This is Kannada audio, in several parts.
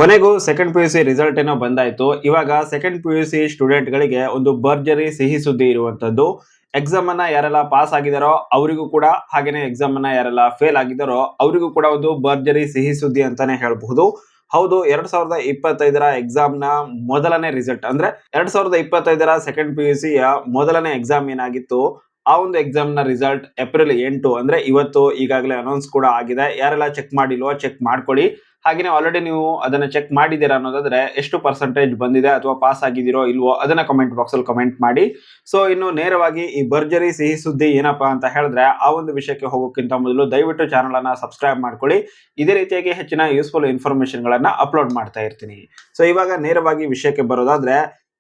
ಕೊನೆಗೂ ಸೆಕೆಂಡ್ PUC ರಿಸಲ್ಟ್ ಏನೋ ಬಂದಾಯ್ತು. ಇವಾಗ ಸೆಕೆಂಡ್ PUC ಸ್ಟೂಡೆಂಟ್ ಗಳಿಗೆ ಒಂದು ಭರ್ಜರಿ ಸಿಹಿ ಸುದ್ದಿ ಇರುವಂತದ್ದು. ಎಕ್ಸಾಮ್ ಅನ್ನ ಯಾರೆಲ್ಲ ಪಾಸ್ ಆಗಿದಾರೋ ಅವರಿಗೂ ಕೂಡ, ಹಾಗೇನೆ ಎಕ್ಸಾಮ್ ಅನ್ನ ಯಾರೆಲ್ಲ ಫೇಲ್ ಆಗಿದಾರೋ ಅವರಿಗೂ ಕೂಡ ಒಂದು ಭರ್ಜರಿ ಸಿಹಿ ಸುದ್ದಿ ಅಂತಾನೆ ಹೇಳಬಹುದು. ಹೌದು, 2025ರ ಎಕ್ಸಾಮ್ ನ ಮೊದಲನೇ ರಿಸಲ್ಟ್ ಅಂದ್ರೆ 2025ರ ಸೆಕೆಂಡ್ PUC ಯ ಮೊದಲನೇ ಎಕ್ಸಾಮ್ ಏನಾಗಿತ್ತು, ಆ ಒಂದು ಎಕ್ಸಾಮ್ ನ ರಿಸಲ್ಟ್ ಏಪ್ರಿಲ್ 8 ಅಂದ್ರೆ ಇವತ್ತು ಈಗಾಗಲೇ ಅನೌನ್ಸ್ ಕೂಡ ಆಗಿದೆ. ಯಾರೆಲ್ಲ ಚೆಕ್ ಮಾಡಿಲ್ವೋ ಚೆಕ್ ಮಾಡ್ಕೊಳ್ಳಿ. ಹಾಗೇನೆ ಆಲ್ರೆಡಿ ನೀವು ಅದನ್ನ ಚೆಕ್ ಮಾಡಿದ್ದೀರಾ ಅನ್ನೋದಾದ್ರೆ ಎಷ್ಟು ಪರ್ಸೆಂಟೇಜ್ ಬಂದಿದೆ ಅಥವಾ ಪಾಸ್ ಆಗಿದ್ದೀರೋ ಇಲ್ವೋ ಅದನ್ನ ಕಮೆಂಟ್ ಬಾಕ್ಸ್ ಅಲ್ಲಿ ಕಮೆಂಟ್ ಮಾಡಿ. ಸೊ ಇನ್ನು ನೇರವಾಗಿ ಈ ಭರ್ಜರಿ ಸಿಹಿ ಸುದ್ದಿ ಏನಪ್ಪಾ ಅಂತ ಹೇಳಿದ್ರೆ, ಆ ಒಂದು ವಿಷಯಕ್ಕೆ ಹೋಗೋಕ್ಕಿಂತ ಮೊದಲು ದಯವಿಟ್ಟು ಚಾನಲ್ ಅನ್ನ ಸಬ್ಸ್ಕ್ರೈಬ್ ಮಾಡ್ಕೊಳ್ಳಿ. ಇದೇ ರೀತಿಯಾಗಿ ಹೆಚ್ಚಿನ ಯೂಸ್ಫುಲ್ ಇನ್ಫಾರ್ಮೇಶನ್ ಗಳನ್ನ ಅಪ್ಲೋಡ್ ಮಾಡ್ತಾ ಇರ್ತೀನಿ. ಸೊ ಇವಾಗ ನೇರವಾಗಿ ವಿಷಯಕ್ಕೆ ಬರೋದಾದ್ರೆ,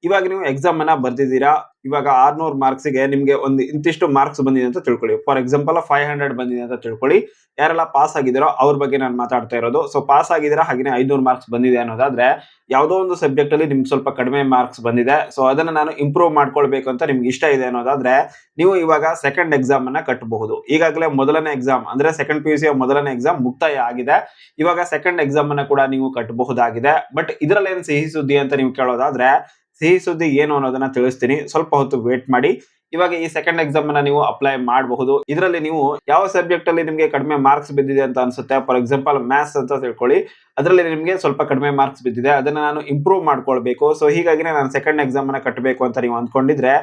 ಇವಾಗ ನೀವು ಎಕ್ಸಾಮ್ ಅನ್ನ ಬರ್ದಿದ್ದೀರಾ. ಇವಾಗ 600 ಮಾರ್ಕ್ಸ್ ಗೆ ನಿಮ್ಗೆ ಒಂದು ಇಂತಿಷ್ಟು ಮಾರ್ಕ್ಸ್ ಬಂದಿದೆ ಅಂತ ತಿಳ್ಕೊಳ್ಳಿ. ಫಾರ್ ಎಕ್ಸಾಂಪಲ್ 500 ಬಂದಿದೆ ಅಂತ ತಿಳ್ಕೊಳ್ಳಿ. ಯಾರೆಲ್ಲ ಪಾಸ್ ಆಗಿದಾರೋ ಅವ್ರ ಬಗ್ಗೆ ನಾನು ಮಾತಾಡ್ತಾ ಇರೋದು. ಸೊ ಪಾಸ್ ಆಗಿದ್ದೀರಾ, ಹಾಗೆ 500 ಮಾರ್ಕ್ಸ್ ಬಂದಿದೆ ಅನ್ನೋದಾದ್ರೆ, ಯಾವುದೋ ಒಂದು ಸಬ್ಜೆಕ್ಟ್ ಅಲ್ಲಿ ನಿಮ್ಗೆ ಸ್ವಲ್ಪ ಕಡಿಮೆ ಮಾರ್ಕ್ಸ್ ಬಂದಿದೆ. ಸೊ ಅದನ್ನ ನಾನು ಇಂಪ್ರೂವ್ ಮಾಡ್ಕೊಳ್ಬೇಕು ಅಂತ ನಿಮ್ಗೆ ಇಷ್ಟ ಇದೆ ಅನ್ನೋದಾದ್ರೆ, ನೀವು ಇವಾಗ ಸೆಕೆಂಡ್ ಎಕ್ಸಾಮ್ ಅನ್ನ ಕಟ್ಟಬಹುದು. ಈಗಾಗಲೇ ಮೊದಲನೇ ಎಕ್ಸಾಮ್ ಅಂದ್ರೆ ಸೆಕೆಂಡ್ PUC ಯ ಮೊದಲನೇ ಎಕ್ಸಾಮ್ ಮುಕ್ತಾಯ ಆಗಿದೆ. ಇವಾಗ ಸೆಕೆಂಡ್ ಎಕ್ಸಾಮ್ ಅನ್ನ ಕೂಡ ನೀವು ಕಟ್ಟಬಹುದಾಗಿದೆ. ಬಟ್ ಇದರಲ್ಲಿ ಏನ್ ಸಿಹಿ ಸುದ್ದಿ ಅಂತ ನೀವು ಕೇಳೋದಾದ್ರೆ, ಸಿಹಿ ಸುದ್ದಿ ಏನು ಅನ್ನೋದನ್ನ ತಿಳಿಸ್ತೀನಿ, ಸ್ವಲ್ಪ ಹೊತ್ತು ವೇಟ್ ಮಾಡಿ. ಇವಾಗ ಈ ಸೆಕೆಂಡ್ ಎಕ್ಸಾಮ್ ಅನ್ನ ನೀವು ಅಪ್ಲೈ ಮಾಡಬಹುದು. ಇದರಲ್ಲಿ ನೀವು ಯಾವ ಸಬ್ಜೆಕ್ಟ್ ಅಲ್ಲಿ ನಿಮಗೆ ಕಡಿಮೆ ಮಾರ್ಕ್ಸ್ ಬಿದ್ದಿದೆ ಅಂತ ಅನ್ಸುತ್ತೆ, ಫಾರ್ ಎಕ್ಸಾಂಪಲ್ ಮ್ಯಾಥ್ಸ್ ಅಂತ ತಿಳ್ಕೊಳ್ಳಿ, ಅದರಲ್ಲಿ ನಿಮಗೆ ಸ್ವಲ್ಪ ಕಡಿಮೆ ಮಾರ್ಕ್ಸ್ ಬಿದ್ದಿದೆ, ಅದನ್ನ ನಾನು ಇಂಪ್ರೂವ್ ಮಾಡ್ಕೊಳ್ಬೇಕು. ಸೊ ಹೀಗಾಗಿ ನಾನು ಸೆಕೆಂಡ್ ಎಕ್ಸಾಮ್ ಅನ್ನ ಕಟ್ಟಬೇಕು ಅಂತ ನೀವು ಅಂದ್ಕೊಂಡಿದ್ರೆ,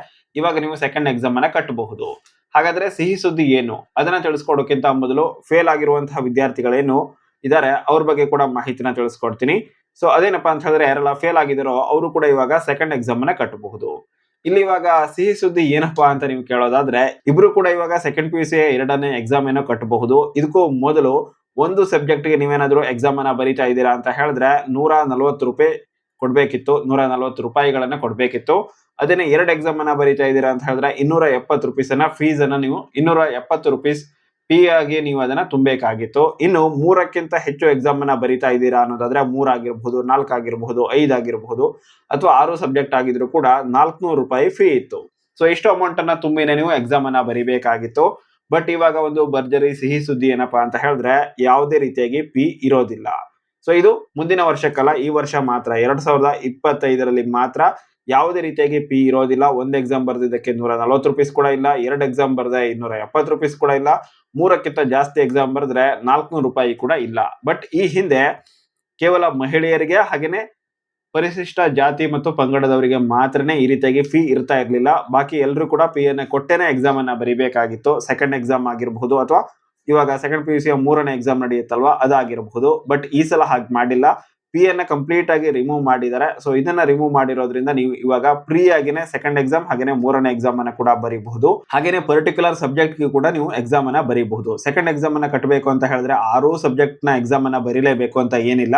ಇವಾಗ ನೀವು ಸೆಕೆಂಡ್ ಎಕ್ಸಾಮ್ ಅನ್ನ ಕಟ್ಟಬಹುದು. ಹಾಗಾದ್ರೆ ಸಿಹಿ ಸುದ್ದಿ ಏನು ಅದನ್ನ ತಿಳಿಸ್ಕೊಡೋಕ್ಕಿಂತ ಮೊದಲು, ಫೇಲ್ ಆಗಿರುವಂತಹ ವಿದ್ಯಾರ್ಥಿಗಳೇನು ಇದಾರೆ ಅವ್ರ ಬಗ್ಗೆ ಕೂಡ ಮಾಹಿತಿನ ತಿಳಿಸ್ಕೊಡ್ತೀನಿ. ಸೊ ಅದೇನಪ್ಪಾ ಅಂತ ಹೇಳಿದ್ರೆ, ಯಾರೆಲ್ಲ ಫೇಲ್ ಆಗಿದಾರೋ ಅವರು ಕೂಡ ಇವಾಗ ಸೆಕೆಂಡ್ ಎಕ್ಸಾಮ್ ಅನ್ನ ಕಟ್ಟಬಹುದು. ಇಲ್ಲಿ ಇವಾಗ ಸಿಹಿ ಸುದ್ದಿ ಏನಪ್ಪಾ ಅಂತ ನೀವು ಕೇಳೋದಾದ್ರೆ, ಇಬ್ರು ಕೂಡ ಇವಾಗ ಸೆಕೆಂಡ್ PUC ಎರಡನೇ ಎಕ್ಸಾಮ್ ಏನೋ ಕಟ್ಟಬಹುದು. ಇದಕ್ಕೂ ಮೊದಲು ಒಂದು ಸಬ್ಜೆಕ್ಟ್ ಗೆ ನೀವೇನಾದ್ರೂ ಎಕ್ಸಾಮ್ ಅನ್ನ ಬರೀತಾ ಇದ್ದೀರಾ ಅಂತ ಹೇಳಿದ್ರೆ 140 ರೂಪಾಯಿ ಕೊಡ್ಬೇಕಿತ್ತು, 140 ರೂಪಾಯಿಗಳನ್ನ ಕೊಡ್ಬೇಕಿತ್ತು. ಅದೇನೆ ಎರಡು ಎಕ್ಸಾಮ್ ಅನ್ನ ಬರೀತಾ ಇದ್ದೀರಾ ಅಂತ ಹೇಳಿದ್ರೆ 270 ರೂಪೀಸ್ ಅನ್ನ ಫೀಸ್ ಅನ್ನ ನೀವು 270 ರೂಪೀಸ್ ಪಿ ಆಗಿ ನೀವು ಅದನ್ನ ತುಂಬಬೇಕಾಗಿತ್ತು. ಇನ್ನು 3ಕ್ಕಿಂತ ಹೆಚ್ಚು ಎಕ್ಸಾಮ್ ಅನ್ನ ಬರೀತಾ ಇದ್ದೀರಾ ಅನ್ನೋದಾದ್ರೆ 3 ಆಗಿರಬಹುದು, 4 ಆಗಿರಬಹುದು, 5 ಆಗಿರಬಹುದು, ಅಥವಾ 6 ಸಬ್ಜೆಕ್ಟ್ ಆಗಿದ್ರು ಕೂಡ 400 ರೂಪಾಯಿ ಫೀ ಇತ್ತು. ಸೊ ಇಷ್ಟು ಅಮೌಂಟ್ ಅನ್ನ ತುಂಬಿನೇ ನೀವು ಎಕ್ಸಾಮ್ ಅನ್ನ ಬರೀಬೇಕಾಗಿತ್ತು. ಬಟ್ ಇವಾಗ ಒಂದು ಭರ್ಜರಿ ಸಿಹಿ ಸುದ್ದಿ ಏನಪ್ಪಾ ಅಂತ ಹೇಳಿದ್ರೆ, ಯಾವುದೇ ರೀತಿಯಾಗಿ ಫೀ ಇರೋದಿಲ್ಲ. ಸೊ ಇದು ಮುಂದಿನ ವರ್ಷಕ್ಕಲ್ಲ, ಈ ವರ್ಷ ಮಾತ್ರ, 2025ರಲ್ಲಿ ಮಾತ್ರ ಯಾವುದೇ ರೀತಿಯಾಗಿ ಫೀ ಇರೋದಿಲ್ಲ. ಒಂದು ಎಕ್ಸಾಮ್ ಬರ್ದಿದ್ದಕ್ಕೆ 140 ರೂಪೀಸ್ ಕೂಡ ಇಲ್ಲ, 2 ಎಕ್ಸಾಮ್ ಬರ್ದೆ 270 ರೂಪೀಸ್ ಕೂಡ ಇಲ್ಲ, 3ಕ್ಕಿಂತ ಜಾಸ್ತಿ ಎಕ್ಸಾಮ್ ಬರೆದ್ರೆ 400 ರೂಪಾಯಿ ಕೂಡ ಇಲ್ಲ. ಬಟ್ ಈ ಹಿಂದೆ ಕೇವಲ ಮಹಿಳೆಯರಿಗೆ ಹಾಗೇನೆ ಪರಿಶಿಷ್ಟ ಜಾತಿ ಮತ್ತು ಪಂಗಡದವರಿಗೆ ಮಾತ್ರನೇ ಈ ರೀತಿಯಾಗಿ ಫೀ ಇರ್ತಾ ಇರ್ಲಿಲ್ಲ. ಬಾಕಿ ಎಲ್ಲರೂ ಕೂಡ ಫೀ ಅನ್ನ ಕೊಟ್ಟೇನೆ ಎಕ್ಸಾಮ್ ಅನ್ನ ಬರೀಬೇಕಾಗಿತ್ತು. ಸೆಕೆಂಡ್ ಎಕ್ಸಾಮ್ ಆಗಿರಬಹುದು, ಅಥವಾ ಇವಾಗ ಸೆಕೆಂಡ್ PUC ಯ 3ನೇ ಎಕ್ಸಾಮ್ ನಡೆಯುತ್ತಲ್ವಾ ಅದಾಗಿರಬಹುದು. ಬಟ್ ಈ ಸಲ ಹಾಗೆ ಮಾಡಿಲ್ಲ, ಫೀ ಅನ್ನ ಕಂಪ್ಲೀಟ್ ಆಗಿ ರಿಮೂವ್ ಮಾಡಿದ್ದಾರೆ. ಸೊ ಇದನ್ನ ರಿಮೂವ್ ಮಾಡಿರೋದ್ರಿಂದ ನೀವು ಇವಾಗ ಫ್ರೀ ಆಗಿನೇ ಸೆಕೆಂಡ್ ಎಕ್ಸಾಮ್ ಹಾಗೇನೆ 3ನೇ ಎಕ್ಸಾಮ್ ಅನ್ನ ಕೂಡ ಬರೀಬಹುದು. ಹಾಗೇನೆ ಪರ್ಟಿಕ್ಯುಲರ್ ಸಬ್ಜೆಕ್ಟ್ ಗೆ ಕೂಡ ನೀವು ಎಕ್ಸಾಮ್ ಅನ್ನ ಬರೀಬಹುದು. ಸೆಕೆಂಡ್ ಎಕ್ಸಾಮ್ ಅನ್ನ ಕಟ್ಟಬೇಕು ಅಂತ ಹೇಳಿದ್ರೆ 6 ಸಬ್ಜೆಕ್ಟ್ ನ ಎಕ್ಸಾಮ್ ಅನ್ನ ಬರೀಲೇಬೇಕು ಅಂತ ಏನಿಲ್ಲ.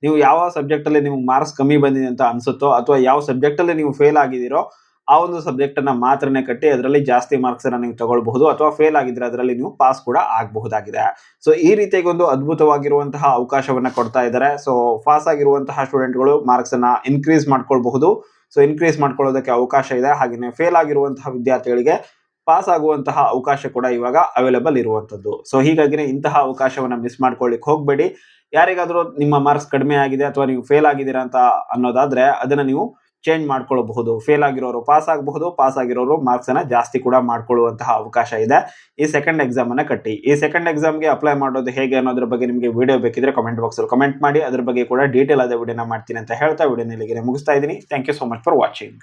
ನೀವು ಯಾವ ಸಬ್ಜೆಕ್ಟ್ ಅಲ್ಲಿ ನಿಮ್ಗೆ ಮಾರ್ಕ್ಸ್ ಕಮ್ಮಿ ಬಂದಿದೆ ಅಂತ ಅನ್ಸುತ್ತೋ, ಅಥವಾ ಯಾವ ಸಬ್ಜೆಕ್ಟ್ ಅಲ್ಲಿ ನೀವು ಫೇಲ್ ಆಗಿದ್ದೀರೋ ಆ ಒಂದು ಸಬ್ಜೆಕ್ಟ್ ಅನ್ನ ಮಾತ್ರನೇ ಕಟ್ಟಿ ಅದರಲ್ಲಿ ಜಾಸ್ತಿ ಮಾರ್ಕ್ಸ್ ಅನ್ನ ನೀವು ತಗೊಳ್ಬಹುದು, ಅಥವಾ ಫೇಲ್ ಆಗಿದ್ರೆ ಅದರಲ್ಲಿ ನೀವು ಪಾಸ್ ಕೂಡ ಆಗಬಹುದಾಗಿದೆ. ಸೊ ಈ ರೀತಿಯಾಗಿ ಒಂದು ಅದ್ಭುತವಾಗಿರುವಂತಹ ಅವಕಾಶವನ್ನ ಕೊಡ್ತಾ ಇದ್ದಾರೆ. ಸೊ ಪಾಸ್ ಆಗಿರುವಂತಹ ಸ್ಟೂಡೆಂಟ್ಗಳು ಮಾರ್ಕ್ಸ್ ಅನ್ನ ಇನ್ಕ್ರೀಸ್ ಮಾಡ್ಕೊಳ್ಬಹುದು. ಸೊ ಇನ್ಕ್ರೀಸ್ ಮಾಡ್ಕೊಳ್ಳೋದಕ್ಕೆ ಅವಕಾಶ ಇದೆ. ಹಾಗೆಯೇ ಫೇಲ್ ಆಗಿರುವಂತಹ ವಿದ್ಯಾರ್ಥಿಗಳಿಗೆ ಪಾಸ್ ಆಗುವಂತಹ ಅವಕಾಶ ಕೂಡ ಇವಾಗ ಅವೈಲೇಬಲ್ ಇರುವಂತದ್ದು. ಸೊ ಹೀಗಾಗಿ ಇಂತಹ ಅವಕಾಶವನ್ನ ಮಿಸ್ ಮಾಡ್ಕೊಳ್ಳಿಕ್ ಹೋಗ್ಬೇಡಿ. ಯಾರಿಗಾದ್ರೂ ನಿಮ್ಮ ಮಾರ್ಕ್ಸ್ ಕಡಿಮೆ ಆಗಿದೆ ಅಥವಾ ನೀವು ಫೇಲ್ ಆಗಿದ್ದೀರಾ ಅಂತ ಅನ್ನೋದಾದ್ರೆ ಅದನ್ನ ನೀವು ಚೇಂಜ್ ಮಾಡ್ಕೊಳ್ಳಬಹುದು. ಫೇಲ್ ಆಗಿರೋರು ಪಾಸ್ ಆಗಬಹುದು, ಪಾಸ್ ಆಗಿರೋರು ಮಾರ್ಕ್ಸ್ ಅನ್ನ ಜಾಸ್ತಿ ಕೂಡ ಮಾಡ್ಕೊಳ್ಳುವಂತಹ ಅವಕಾಶ ಇದೆ. ಈ ಸೆಕೆಂಡ್ ಎಕ್ಸಾಮ್ ಅನ್ನ ಕಟ್ಟಿ. ಈ ಸೆಕೆಂಡ್ ಎಕ್ಸಾಮ್ ಗೆ ಅಪ್ಲೈ ಮಾಡೋದು ಹೇಗೆ ಅನ್ನೋದ್ರ ಬಗ್ಗೆ ನಿಮಗೆ ವಿಡಿಯೋ ಬೇಕಿದ್ರೆ ಕಮೆಂಟ್ ಬಾಕ್ಸ್ ಅಲ್ಲಿ ಕಮೆಂಟ್ ಮಾಡಿ. ಅದ್ರ ಬಗ್ಗೆ ಕೂಡ ಡೀಟೇಲ್ ಆದ ವಿಡಿಯೋನ ಮಾಡ್ತೀನಿ ಅಂತ ಹೇಳ್ತಾ ವಿಡಿಯೋನ ಇಲ್ಲಿಗೆ ಮುಗಿಸ್ತಾ ಇದ್ದೀನಿ. Thank you so much for watching.